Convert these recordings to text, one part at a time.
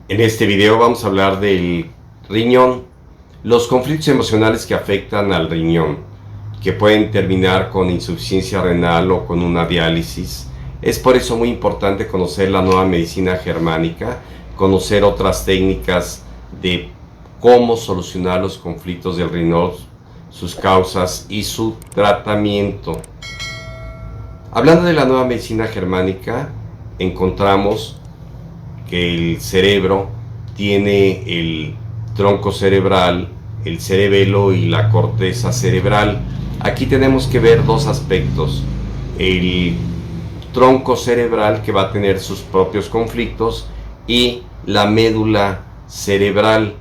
En este video vamos a hablar del riñón, los conflictos emocionales que afectan al riñón, que pueden terminar con insuficiencia renal o con una diálisis. Es por eso muy importante conocer la nueva medicina germánica, conocer otras técnicas de cómo solucionar los conflictos del riñón, sus causas y su tratamiento. Hablando de la nueva medicina germánica, encontramos que el cerebro tiene el tronco cerebral, el cerebelo y la corteza cerebral. Aquí tenemos que ver dos aspectos: el tronco cerebral, que va a tener sus propios conflictos, y la médula cerebral,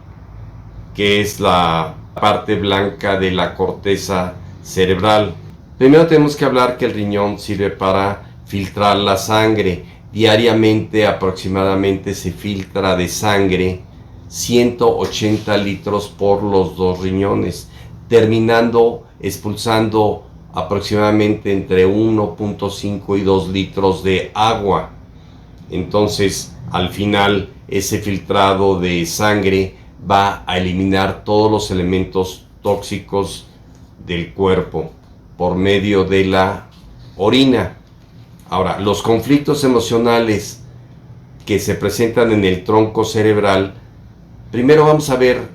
que es la parte blanca de la corteza cerebral. Primero tenemos que hablar que el riñón sirve para filtrar la sangre. Diariamente aproximadamente se filtra de sangre 180 litros por los dos riñones, terminando expulsando aproximadamente entre 1.5 y 2 litros de agua. Entonces, al final, ese filtrado de sangre va a eliminar todos los elementos tóxicos del cuerpo por medio de la orina. Ahora, los conflictos emocionales que se presentan en el tronco cerebral, primero vamos a ver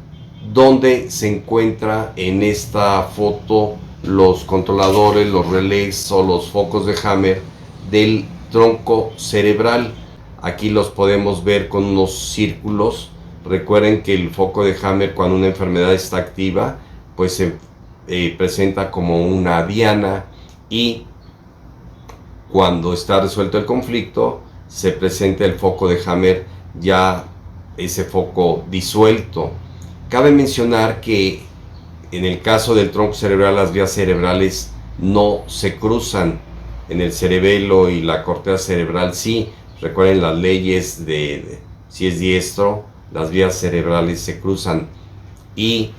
dónde se encuentra en esta foto los controladores, los relés o los focos de Hammer del tronco cerebral. Aquí los podemos ver con unos círculos. Recuerden que el foco de Hammer, cuando una enfermedad está activa, pues se presenta como una diana, y cuando está resuelto el conflicto se presenta el foco de Hammer, ya ese foco disuelto. Cabe mencionar que en el caso del tronco cerebral, las vías cerebrales no se cruzan. En el cerebelo y la corteza cerebral sí. Recuerden las leyes de si es diestro, las vías cerebrales se cruzan. Y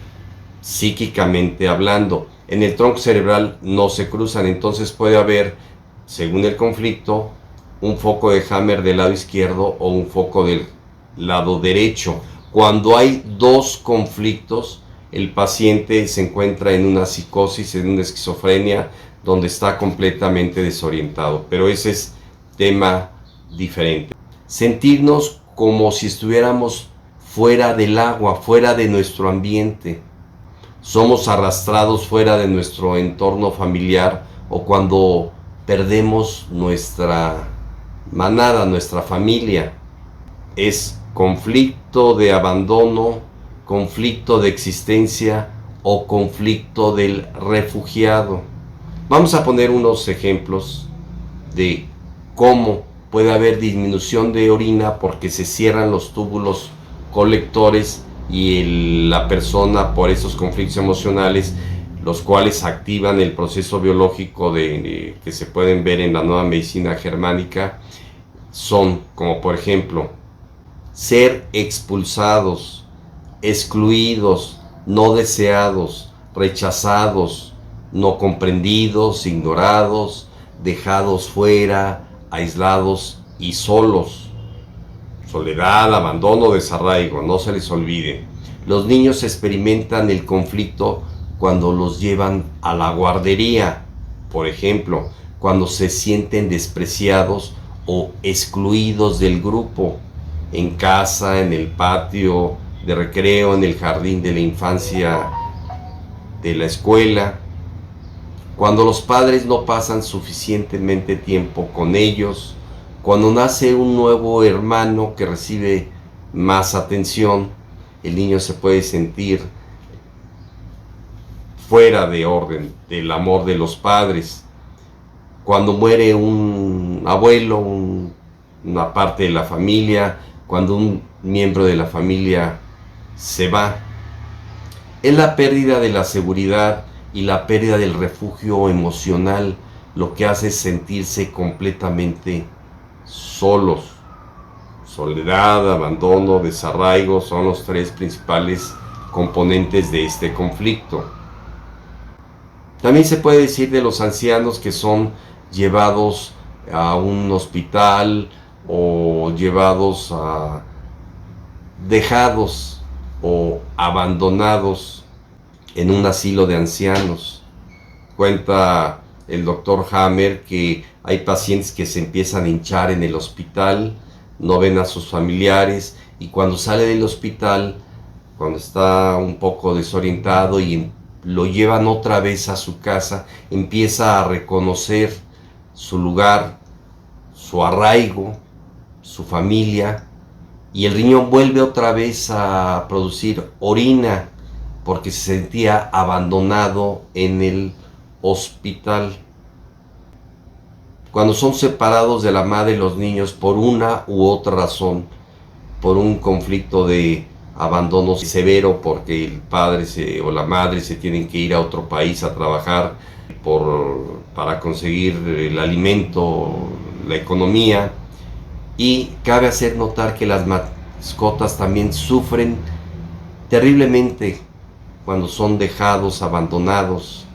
psíquicamente hablando, en el tronco cerebral no se cruzan. Entonces puede haber, según el conflicto, un foco de Hammer del lado izquierdo o un foco del lado derecho. Cuando hay dos conflictos, el paciente se encuentra en una psicosis, en una esquizofrenia, donde está completamente desorientado. Pero ese es tema diferente. Sentirnos como si estuviéramos fuera del agua, fuera de nuestro ambiente. Somos arrastrados fuera de nuestro entorno familiar, o cuando perdemos nuestra manada, nuestra familia. Es conflicto de abandono, conflicto de existencia o conflicto del refugiado. Vamos a poner unos ejemplos de cómo puede haber disminución de orina porque se cierran los túbulos colectores y la persona, por esos conflictos emocionales, los cuales activan el proceso biológico que se pueden ver en la nueva medicina germánica, son como por ejemplo ser expulsados, excluidos, no deseados, rechazados, no comprendidos, ignorados, dejados fuera, aislados y solos. Soledad, abandono, desarraigo, no se les olvide. Los niños experimentan el conflicto cuando los llevan a la guardería, por ejemplo, cuando se sienten despreciados o excluidos del grupo, en casa, en el patio de recreo, en el jardín de la infancia de la escuela, cuando los padres no pasan suficientemente tiempo con ellos, cuando nace un nuevo hermano que recibe más atención, el niño se puede sentir fuera de orden del amor de los padres. Cuando muere un abuelo, una parte de la familia, cuando un miembro de la familia se va, es la pérdida de la seguridad y la pérdida del refugio emocional lo que hace sentirse completamente solos. Soledad, abandono, desarraigo son los tres principales componentes de este conflicto. También se puede decir de los ancianos que son llevados a un hospital o llevados a dejados o abandonados en un asilo de ancianos. Cuenta el doctor Hammer que hay pacientes que se empiezan a hinchar en el hospital, no ven a sus familiares, y cuando sale del hospital, cuando está un poco desorientado y lo llevan otra vez a su casa, empieza a reconocer su lugar, su arraigo, su familia, y el riñón vuelve otra vez a producir orina porque se sentía abandonado en el hospital. Cuando son separados de la madre los niños por una u otra razón, por un conflicto de abandono severo porque el padre o la madre se tienen que ir a otro país a trabajar para conseguir el alimento, la economía, y cabe hacer notar que las mascotas también sufren terriblemente cuando son dejados, abandonados.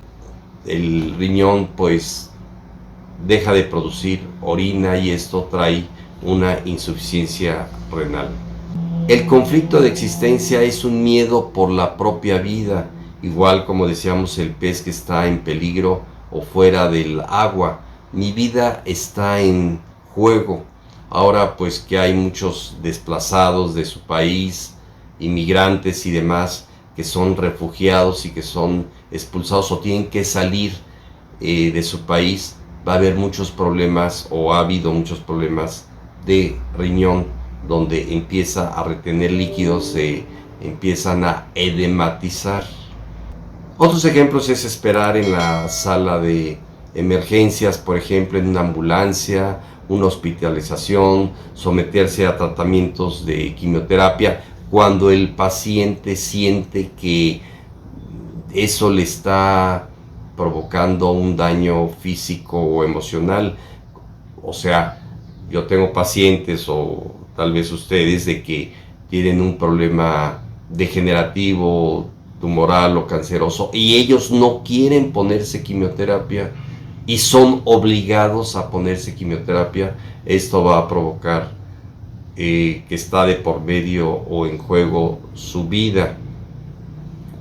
El riñón pues deja de producir orina y esto trae una insuficiencia renal. El conflicto de existencia es un miedo por la propia vida, igual como decíamos el pez que está en peligro o fuera del agua. Mi vida está en juego. Ahora pues que hay muchos desplazados de su país, inmigrantes y demás, que son refugiados y que son expulsados o tienen que salir de su país, va a haber muchos problemas o ha habido muchos problemas de riñón, donde empieza a retener líquidos, se empiezan a edematizar. Otros ejemplos es esperar en la sala de emergencias, por ejemplo en una ambulancia, una hospitalización, someterse a tratamientos de quimioterapia, cuando el paciente siente que eso le está provocando un daño físico o emocional. O sea, yo tengo pacientes o tal vez ustedes de que tienen un problema degenerativo, tumoral o canceroso y ellos no quieren ponerse quimioterapia y son obligados a ponerse quimioterapia. Esto va a provocar que está de por medio o en juego su vida.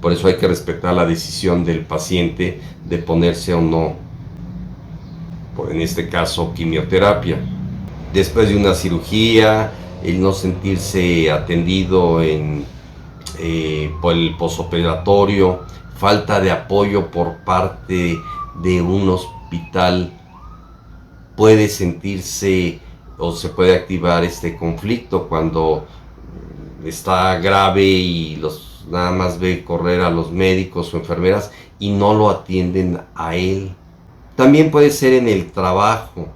Por eso hay que respetar la decisión del paciente de ponerse o no, en este caso, quimioterapia. Después de una cirugía, el no sentirse atendido por el posoperatorio, falta de apoyo por parte de un hospital, puede sentirse o se puede activar este conflicto cuando está grave y nada más ve correr a los médicos o enfermeras y no lo atienden a él. También puede ser en el trabajo,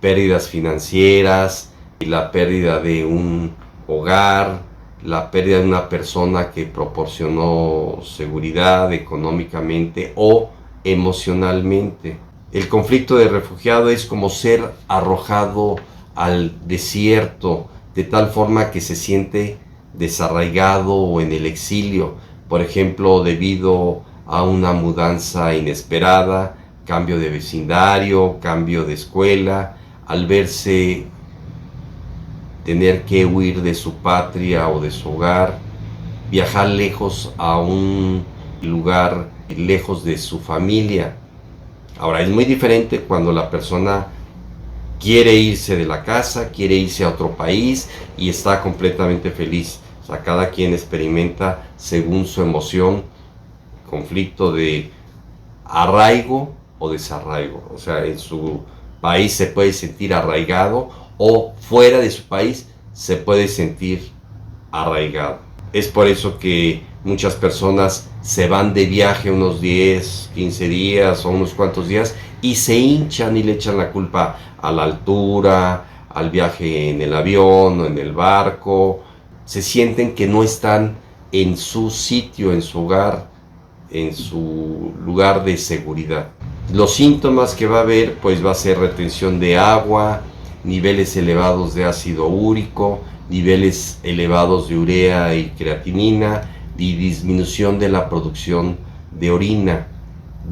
pérdidas financieras, la pérdida de un hogar, la pérdida de una persona que proporcionó seguridad económicamente o emocionalmente. El conflicto de refugiado es como ser arrojado al desierto, de tal forma que se siente desarraigado o en el exilio, por ejemplo, debido a una mudanza inesperada, cambio de vecindario, cambio de escuela, al verse tener que huir de su patria o de su hogar, viajar lejos a un lugar lejos de su familia. Ahora, es muy diferente cuando la persona quiere irse de la casa, quiere irse a otro país y está completamente feliz. O sea, cada quien experimenta según su emoción, conflicto de arraigo o desarraigo. O sea, en su país se puede sentir arraigado o fuera de su país se puede sentir arraigado. Es por eso que muchas personas se van de viaje unos 10, 15 días o unos cuantos días y se hinchan y le echan la culpa a la altura, al viaje en el avión o en el barco. Se sienten que no están en su sitio, en su hogar, en su lugar de seguridad. Los síntomas que va a haber pues va a ser retención de agua, niveles elevados de ácido úrico, niveles elevados de urea y creatinina y disminución de la producción de orina.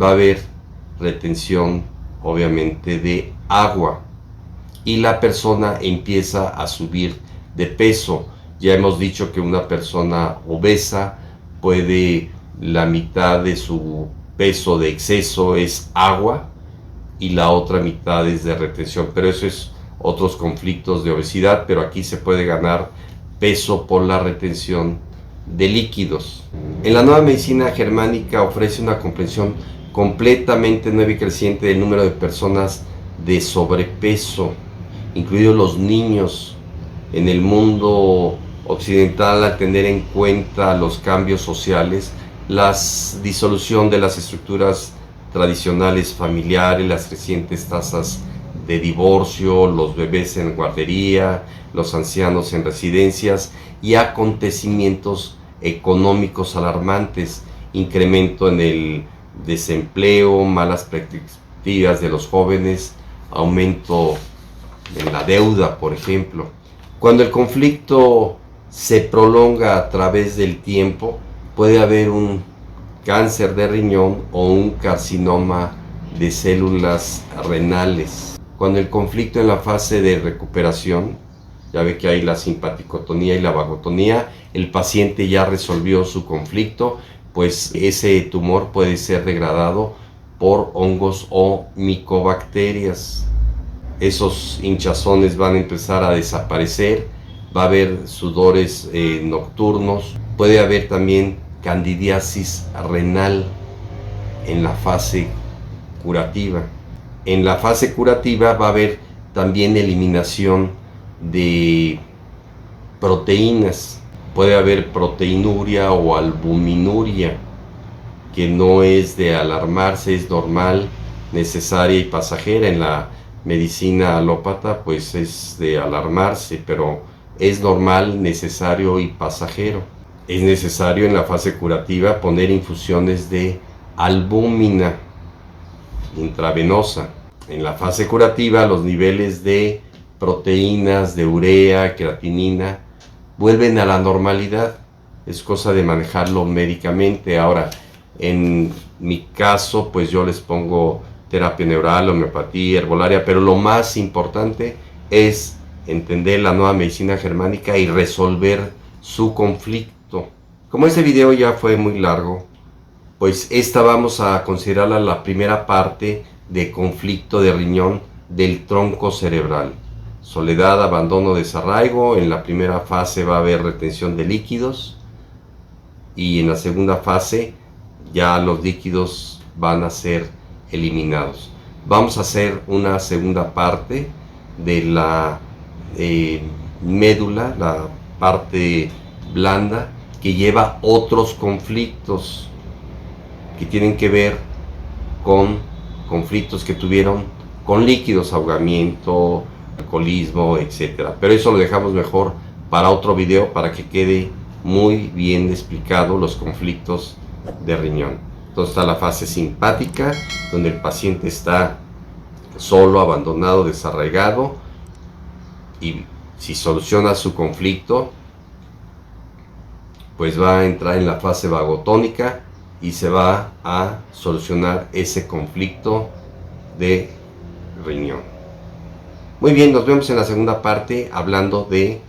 Va a haber retención obviamente de agua y la persona empieza a subir de peso. Ya hemos dicho que una persona obesa puede, la mitad de su peso de exceso es agua y la otra mitad es de retención, pero eso es otros conflictos de obesidad, pero aquí se puede ganar peso por la retención de líquidos. En la nueva medicina germánica ofrece una comprensión completamente nueva y creciente del número de personas de sobrepeso, incluidos los niños. En el mundo occidental, al tener en cuenta los cambios sociales, la disolución de las estructuras tradicionales familiares, las crecientes tasas de divorcio, los bebés en guardería, los ancianos en residencias y acontecimientos económicos alarmantes, incremento en el desempleo, malas perspectivas de los jóvenes, aumento en la deuda, por ejemplo. Cuando el conflicto se prolonga a través del tiempo, puede haber un cáncer de riñón o un carcinoma de células renales. Cuando el conflicto en la fase de recuperación, ya ve que hay la simpaticotonía y la vagotonía, el paciente ya resolvió su conflicto, pues ese tumor puede ser degradado por hongos o micobacterias. Esos hinchazones van a empezar a desaparecer, va a haber sudores nocturnos, puede haber también candidiasis renal en la fase curativa. En la fase curativa va a haber también eliminación de proteínas, puede haber proteinuria o albuminuria, que no es de alarmarse, es normal, necesaria y pasajera. En la medicina alópata pues es de alarmarse, pero es normal, necesario y pasajero. Es necesario en la fase curativa poner infusiones de albúmina intravenosa. En la fase curativa los niveles de proteínas, de urea, creatinina vuelven a la normalidad. Es cosa de manejarlo médicamente. Ahora, en mi caso, pues yo les pongo terapia neural, homeopatía, herbolaria, pero lo más importante es entender la nueva medicina germánica y resolver su conflicto. Como este video ya fue muy largo, pues esta vamos a considerarla la primera parte de conflicto de riñón del tronco cerebral. Soledad, abandono, desarraigo. En la primera fase va a haber retención de líquidos y en la segunda fase ya los líquidos van a ser eliminados. Vamos a hacer una segunda parte de la médula, la parte blanda, que lleva otros conflictos que tienen que ver con conflictos que tuvieron con líquidos, ahogamiento, alcoholismo, etc. Pero eso lo dejamos mejor para otro video, para que quede muy bien explicado los conflictos de riñón. Entonces está la fase simpática, donde el paciente está solo, abandonado, desarraigado, y si soluciona su conflicto, pues va a entrar en la fase vagotónica y se va a solucionar ese conflicto de riñón. Muy bien, nos vemos en la segunda parte hablando de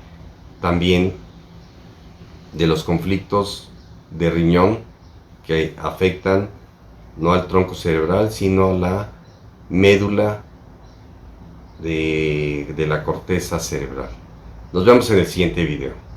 también de los conflictos de riñón que afectan no al tronco cerebral, sino a la médula de la corteza cerebral. Nos vemos en el siguiente video.